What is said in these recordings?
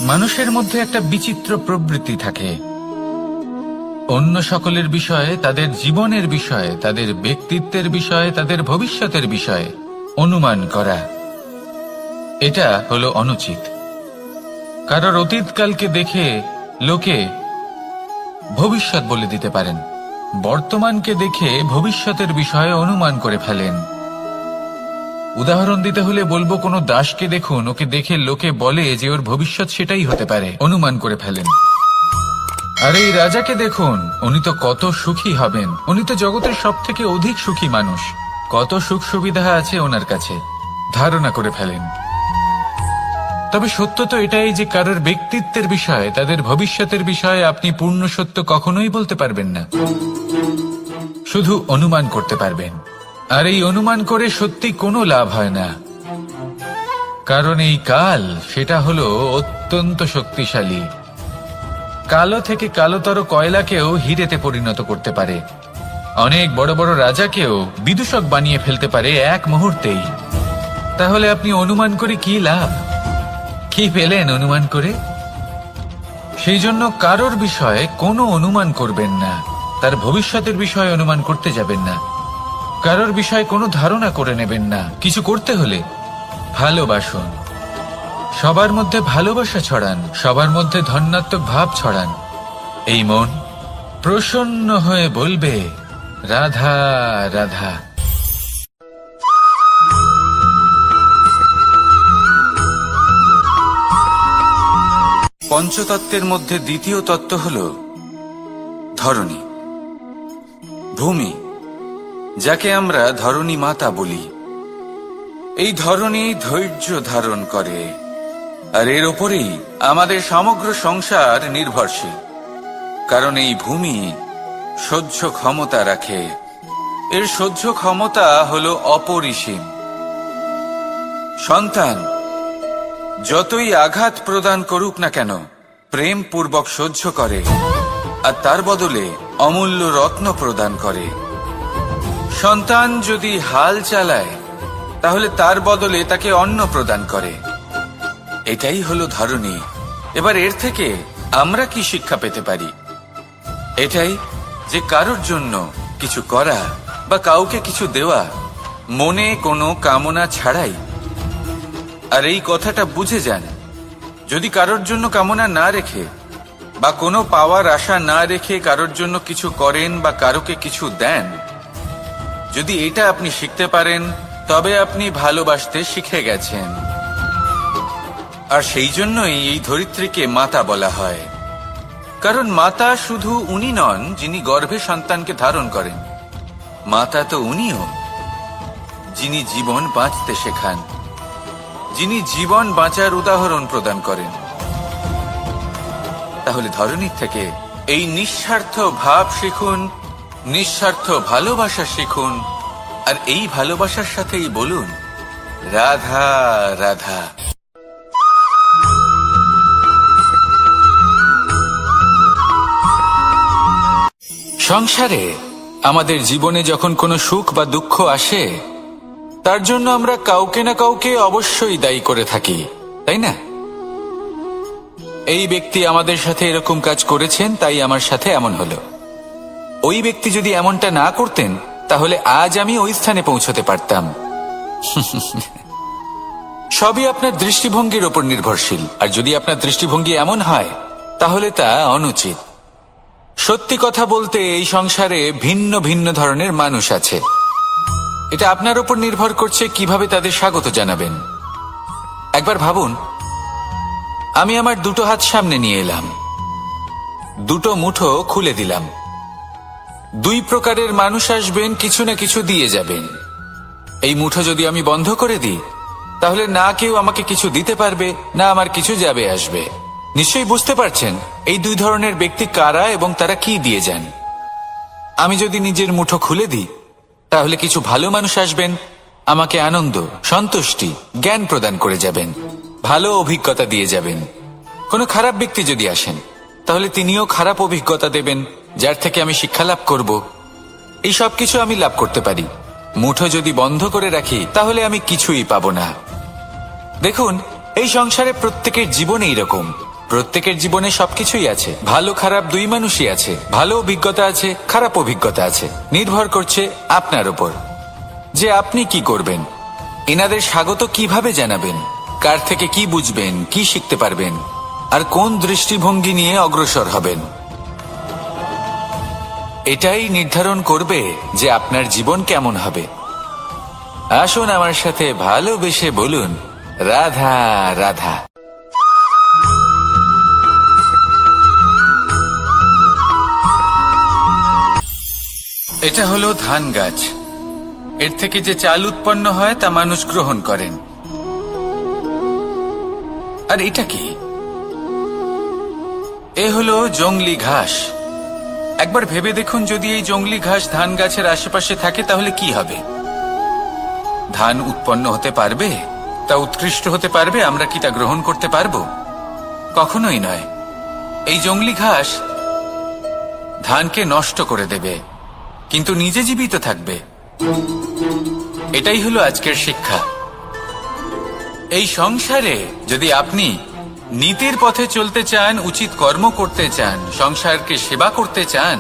মানুষের মধ্যে একটা বিচিত্র প্রবৃত্তি থাকে, অন্য সকলের বিষয়ে, তাদের জীবনের বিষয়ে, তাদের ব্যক্তিত্বের বিষয়ে, তাদের ভবিষ্যতের বিষয়ে অনুমান করা। এটা হলো অনুচিত। কারোর অতীতকালকে দেখে লোকে ভবিষ্যৎ বলে দিতে পারেন, বর্তমানকে দেখে ভবিষ্যতের বিষয়ে অনুমান করে ফেলেন। উদাহরণ দিতে হলে বলবো, কোনো দাসকে দেখুন, ওকে দেখে লোকে বলে যে ওর ভবিষ্যৎ সেটাই হতে পারে, অনুমান করে ফেলেন। আর এই রাজাকে দেখুন, উনি তো কত সুখী হবেন, উনি তো জগতের সব থেকে অধিক সুখী মানুষ, কত সুখ সুবিধা আছে ওনার কাছে, ধারণা করে ফেলেন। তবে সত্য তো এটাই যে কারোর ব্যক্তিত্বের বিষয়ে, তাদের ভবিষ্যতের বিষয়ে আপনি পূর্ণ সত্য কখনোই বলতে পারবেন না, শুধু অনুমান করতে পারবেন। আর এই অনুমান করে সত্যি কোনো লাভ হয় না, কারণ এই কাল সেটা হলো অত্যন্ত শক্তিশালী। কালো থেকে কালোতর কয়লাকেও হীরেতে পরিণত করতে পারে, অনেক বড় বড় রাজাকেও বিদূষক বানিয়ে ফেলতে পারে এক মুহূর্তেই। তাহলে আপনি অনুমান করে কি লাভ? কি পেলেন অনুমান করে? সেই জন্য কারোর বিষয়ে কোনো অনুমান করবেন না, তার ভবিষ্যতের বিষয়ে অনুমান করতে যাবেন না, কারোর বিষয়ে কোনো ধারণা করে নেবেন না। কিছু করতে হলে ভালোবাসুন, সবার মধ্যে ভালোবাসা ছড়ান, সবার মধ্যে ধন্যাত্মক ভাব ছড়ান। এই মন প্রসন্ন হয়ে বলবে, রাধা রাধা। পঞ্চতত্ত্বের মধ্যে দ্বিতীয় তত্ত্ব হল ধরণী, ভূমি, যাকে আমরা ধরণী মাতা বলি। এই ধরণী ধৈর্য ধারণ করে, আর এর ওপরেই আমাদের সমগ্র সংসার নির্ভরশীল। কারণ এই ভূমি সহ্য ক্ষমতা রাখে, এর সহ্য ক্ষমতা হলো অপরিসীম। সন্তান যতই আঘাত প্রদান করুক না কেন, প্রেম পূর্বক সহ্য করে, আর তার বদলে অমূল্য রত্ন প্রদান করে। সন্তান যদি হাল চালায়, তাহলে তার বদলে তাকে অন্ন প্রদান করে। এটাই হলো ধরণী। এবার এর থেকে আমরা কি শিক্ষা পেতে পারি? এটাই যে কারোর জন্য কিছু করা বা কাউকে কিছু দেওয়া মনে কোনো কামনা ছাড়াই। আর এই কথাটা বুঝে যান, যদি কারোর জন্য কামনা না রেখে বা কোনো পাওয়ার আশা না রেখে কারোর জন্য কিছু করেন বা কারোকে কিছু দেন, যদি এটা আপনি শিখতে পারেন, তবে আপনি ভালোবাসতে শিখে গেছেন। আর সেই জন্যই এই ধরিত্রীকে মাতা বলা হয়। কারণ মাতা শুধু উনি নন যিনি গর্ভে সন্তানকে ধারণ করেন, মাতা তো উনিও যিনি জীবন বাঁচতে শেখান, যিনি জীবন বাঁচার উদাহরণ প্রদান করেন। তাহলে ধরণীর থেকে এই নিঃস্বার্থ ভাব শিখুন, নিঃস্বার্থ ভালোবাসা শিখুন, আর এই ভালোবাসার সাথেই বলুন, রাধা রাধা। সংসারে আমাদের জীবনে যখন কোনো সুখ বা দুঃখ আসে, তার জন্য আমরা কাউকে না কাউকে অবশ্যই দায়ী করে থাকি, তাই না? এই ব্যক্তি আমাদের সাথে এরকম কাজ করেছেন, তাই আমার সাথে এমন হলো। ওই ব্যক্তি যদি এমনটা না করতেন, তাহলে আজ আমি ওই স্থানে পৌঁছতে পারতাম। সবই আপনার দৃষ্টিভঙ্গির উপর নির্ভরশীল, আর যদি আপনার দৃষ্টিভঙ্গি এমন হয়, তাহলে তা অনুচিত। সত্যি কথা বলতে, এই সংসারে ভিন্ন ভিন্ন ধরনের মানুষ আছে। এটা আপনার উপর নির্ভর করছে কিভাবে তাদের স্বাগত জানাবেন। একবার ভাবুন, আমি আমার দুটো হাত সামনে নিয়ে এলাম, দুটো মুঠো খুলে দিলাম। দুই প্রকারের মানুষ আসবেন, কিছু না কিছু দিয়ে যাবেন। এই মুঠো যদি আমি বন্ধ করে দিই, তাহলে না কেউ আমাকে কিছু দিতে পারবে, না আমার কিছু যাবে আসবে। নিশ্চয়ই বুঝতে পারছেন এই দুই ধরনের ব্যক্তি কারা এবং তারা কি দিয়ে যান। আমি যদি নিজের মুঠো খুলে দিই, তাহলে কিছু ভালো মানুষ আসবেন, আমাকে আনন্দ, সন্তুষ্টি, জ্ঞান প্রদান করে যাবেন, ভালো অভিজ্ঞতা দিয়ে যাবেন। কোনো খারাপ ব্যক্তি যদি আসেন, তাহলে তিনিও খারাপ অভিজ্ঞতা দেবেন, যার থেকে আমি শিক্ষা লাভ করব। এই সব কিছু আমি লাভ করতে পারি। মুঠো যদি বন্ধ করে রাখি, তাহলে আমি কিছুই পাবো না। দেখুন, এই সংসারে প্রত্যেকের জীবন এইরকম। প্রত্যেকের জীবনে সবকিছুই আছে, ভালো খারাপ দুই মানুষই আছে, ভালো অভিজ্ঞতা আছে, খারাপ অভিজ্ঞতা আছে। নির্ভর করছে আপনার উপর যে আপনি কি করবেন, এনাদের স্বাগত কিভাবে জানাবেন, কার থেকে কি বুঝবেন, কি শিখতে পারবেন, আর কোন দৃষ্টিভঙ্গি নিয়ে অগ্রসর হবেন। এটাই নির্ধারণ করবে যে আপনার জীবন কেমন হবে। আসুন আমার সাথে ভালোবেসে বলুন, রাধা রাধা। এটা হলো ধান গাছ। এর থেকে যে চাল উৎপন্ন হয় তা মানুষ গ্রহণ করেন। আর এটা কি? এ হলো জংলি ঘাস। একবার ভেবে দেখুন, যদি এই জংলি ঘাস ধান গাছের আশেপাশে থাকে তাহলে কি হবে? ধান উৎপন্ন হতে পারবে? তা উৎকৃষ্ট হতে পারবে? আমরা কি তা গ্রহণ করতে পারবো? কখনোই নয়। এই জংলি ঘাস ধানকে নষ্ট করে দেবে, কিন্তু নিজে জীবিত থাকবে। এটাই হলো আজকের শিক্ষা। এই সংসারে যদি আপনি নীতির পথে চলতে চান, উচিত কর্ম করতে চান, সংসারকে সেবা করতে চান,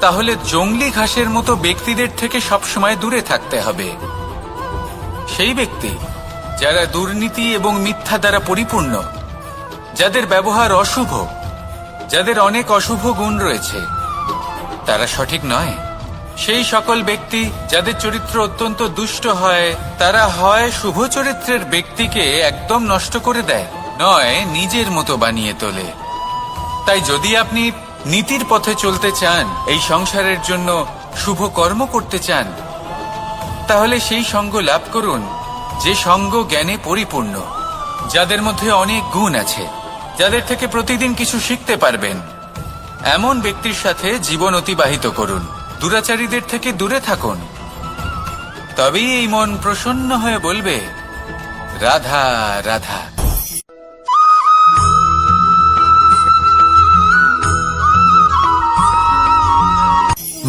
তাহলে জংলি ঘাসের মতো ব্যক্তিদের থেকে সবসময় দূরে থাকতে হবে। সেই ব্যক্তি যারা দুর্নীতি এবং মিথ্যা দ্বারা পরিপূর্ণ, যাদের ব্যবহার অশুভ, যাদের অনেক অশুভ গুণ রয়েছে, তারা সঠিক নয়। সেই সকল ব্যক্তি যাদের চরিত্র অত্যন্ত দুষ্ট হয়, তারা হয় শুভ চরিত্রের ব্যক্তিকে একদম নষ্ট করে দেয়, নয় নিজের মতো বানিয়ে তোলে। তাই যদি আপনি নীতির পথে চলতে চান, এই সংসারের জন্য শুভ কর্ম করতে চান, তাহলে সেই সঙ্গ লাভ করুন যে সঙ্গ জ্ঞানে পরিপূর্ণ, যাদের মধ্যে অনেক গুণ আছে, যাদের থেকে প্রতিদিন কিছু শিখতে পারবেন। এমন ব্যক্তির সাথে জীবন অতিবাহিত করুন। দুরাচারীদের থেকে দূরে থাকুন। তবেই এই মন প্রসন্ন হয়ে বলবে, রাধা রাধা।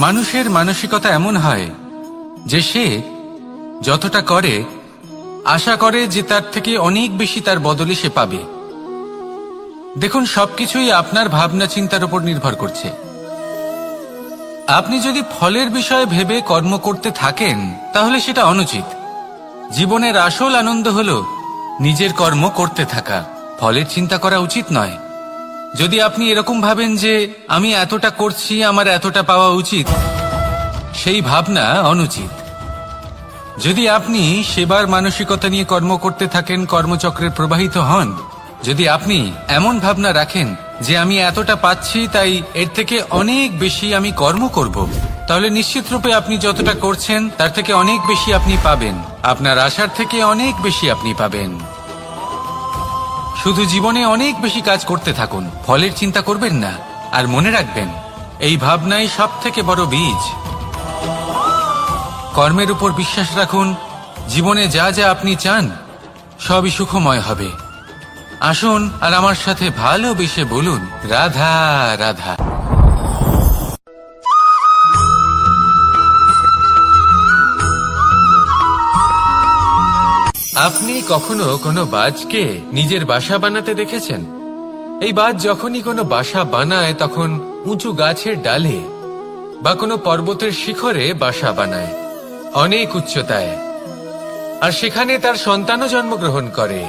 মানুষের মানসিকতা এমন হয় যে সে যতটা করে আশা করে যে তার থেকে অনেক বেশি তার বদলে সে পাবে। দেখুন, সবকিছুই আপনার ভাবনা চিন্তার উপর নির্ভর করছে। আপনি যদি ফলের বিষয়ে ভেবে কর্ম করতে থাকেন তাহলে সেটা অনুচিত। জীবনের আসল আনন্দ হলো নিজের কর্ম করতে থাকা, ফলের চিন্তা করা উচিত নয়। যদি আপনি এরকম ভাবেন যে আমি এতটা করছি, আমার এতটা পাওয়া উচিত, সেই ভাবনা অনুচিত। যদি আপনি সেবার মানসিকতা নিয়ে কর্ম করতে থাকেন, কর্মচক্রে প্রবাহিত হন, যদি আপনি এমন ভাবনা রাখেন যে আমি এতটা পাচ্ছি তাই এর থেকে অনেক বেশি আমি কর্ম করব, তাহলে নিশ্চিত রূপে আপনি যতটা করছেন তার থেকে অনেক বেশি আপনি পাবেন। আপনার আশার থেকে অনেক বেশি আপনি পাবেন। শুধু জীবনে অনেক বেশি কাজ করতে থাকুন, ফলের চিন্তা করবেন না। আর মনে রাখবেন, এই ভাবনাই সব থেকে বড় বীজ। কর্মের উপর বিশ্বাস রাখুন। জীবনে যা যা আপনি চান সবই সুখময় হবে। আসুন আর আমার সাথে ভালোবেসে বলুন, রাধা রাধা। আপনি কখনো কোনো বাজকে নিজের বাসা বানাতে দেখেছেন? এই বাজ যখনই কোনো বাসা বানায় তখন উঁচু গাছের ডালে বা কোনো পর্বতের শিখরে বাসা বানায়, অনেক উচ্চতায়। আর সেখানে তার সন্তানও জন্মগ্রহণ করে।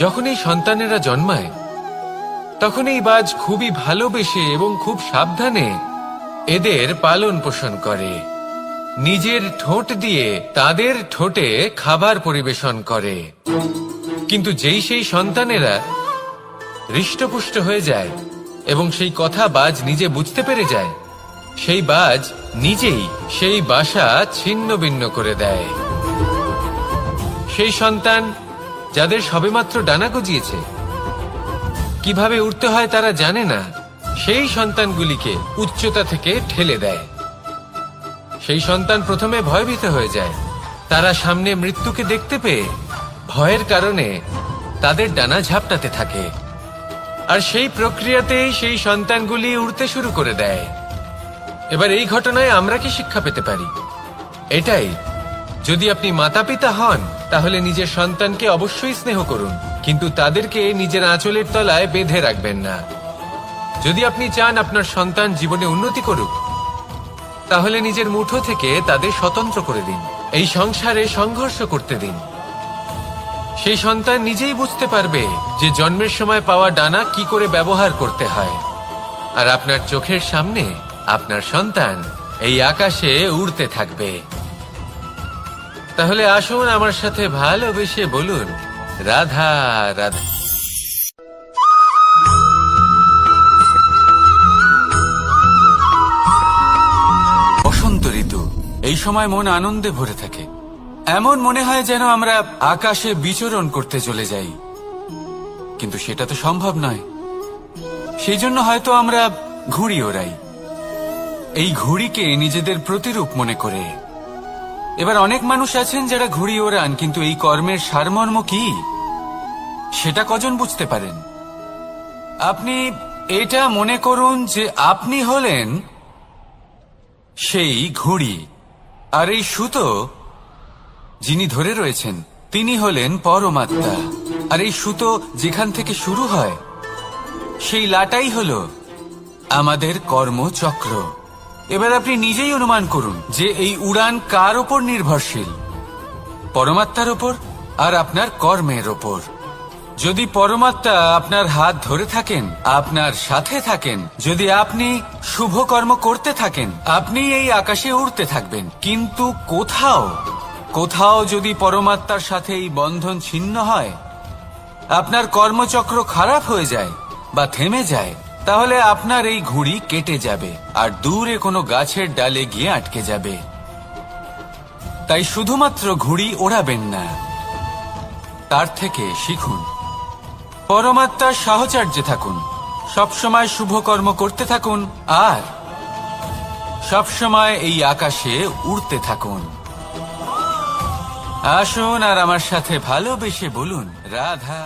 যখন এই সন্তানেরা জন্মায় তখন এই বাজ খুবই ভালোবেসে এবং খুব সাবধানে এদের পালন পোষণ করে। নিজের ঠোঁট দিয়ে তাদের ঠোঁটে খাবার পরিবেশন করে। কিন্তু যেই সেই সন্তানেরা হৃষ্টপুষ্ট হয়ে যায় এবং সেই কথা বাজ নিজে বুঝতে পেরে যায়, সেই বাজ নিজেই সেই বাসা ছিন্ন ভিন্ন করে দেয়। সেই সন্তান যাদের সবেমাত্র ডানা গজিয়েছে, কিভাবে উঠতে হয় তারা জানে না, সেই সন্তানগুলিকে উচ্চতা থেকে ঠেলে দেয়। সেই সন্তান প্রথমে ভয়ভীত হয়ে যায়। তারা সামনে মৃত্যুকে দেখতে পেয়ে ভয়ের কারণে তাদের ডানা ঝাপটাতে থাকে। আর সেই প্রক্রিয়াতেই সেই সন্তানগুলি উড়তে শুরু করে দেয়। এবার এই ঘটনায় আমরা কি শিক্ষা পেতে পারি? এটাই, যদি আপনি মাতা পিতা হন তাহলে নিজের সন্তানকে অবশ্যই স্নেহ করুন, কিন্তু তাদেরকে নিজের আঁচলের তলায় বেঁধে রাখবেন না। যদি আপনি চান আপনার সন্তান জীবনে উন্নতি করুক, তাহলে নিজের মুঠো থেকে তাদের স্বতন্ত্র করে দিন। এই সংসারে সংঘর্ষ করতে দিন। সেই সন্তান নিজেই বুঝতে পারবে যে জন্মের সময় পাওয়া ডানা কি করে ব্যবহার করতে হয়। আর আপনার চোখের সামনে আপনার সন্তান এই আকাশে উড়তে থাকবে। তাহলে আসুন আমার সাথে ভালোবেসে বলুন, রাধা রাধা। বসন্ত ঋতু, এই সময় মন আনন্দে ভরে থাকে। এমন মনে হয় যেন আমরা আকাশে বিচরণ করতে চলে যাই, কিন্তু সেটা তো সম্ভব নয়। সেই জন্য হয়তো আমরা ঘুড়ি ওড়াই, এই ঘুড়িকে নিজেদের প্রতিরূপ মনে করে। এবার অনেক মানুষ আছেন যারা ঘুড়ি ওড়ান, কিন্তু এই কর্মের সারমর্ম কি সেটা কজন বুঝতে পারেন? আপনি এটা মনে করুন যে আপনি হলেন সেই ঘুড়ি, আর এই সুতো যিনি ধরে রয়েছেন তিনি হলেন পরমাত্মা। আর এই সুতো যেখান থেকে শুরু হয় সেই লাটাই হলো আমাদের কর্মচক্র। এবার আপনি নিজেই অনুমান করুন যে এই উড়ান কার ওপর নির্ভরশীল? পরমাত্মার ওপর আর আপনার কর্মের ওপর। যদি পরমাত্মা আপনার হাত ধরে থাকেন, আপনার সাথে থাকেন, যদি আপনি শুভ কর্ম করতে থাকেন, আপনি এই আকাশে উড়তে থাকবেন। কিন্তু কোথাও যদি পরমাত্মার সাথে এই বন্ধন ছিন্ন হয়, আপনার কর্মচক্র খারাপ হয়ে যায় বা থেমে যায়, তাহলে আপনার এই ঘুড়ি কেটে যাবে আর দূরে কোনো গাছের ডালে গিয়ে আটকে যাবে। তাই শুধুমাত্র ঘুড়ি ওড়াবেন না, তার থেকে শিখুন। পরমাত্মার সাহচর্যে থাকুন, সবসময় শুভ কর্ম করতে থাকুন, আর সবসময় এই আকাশে উড়তে থাকুন। আসুন আর আমার সাথে ভালোবেসে বলুন, রাধা।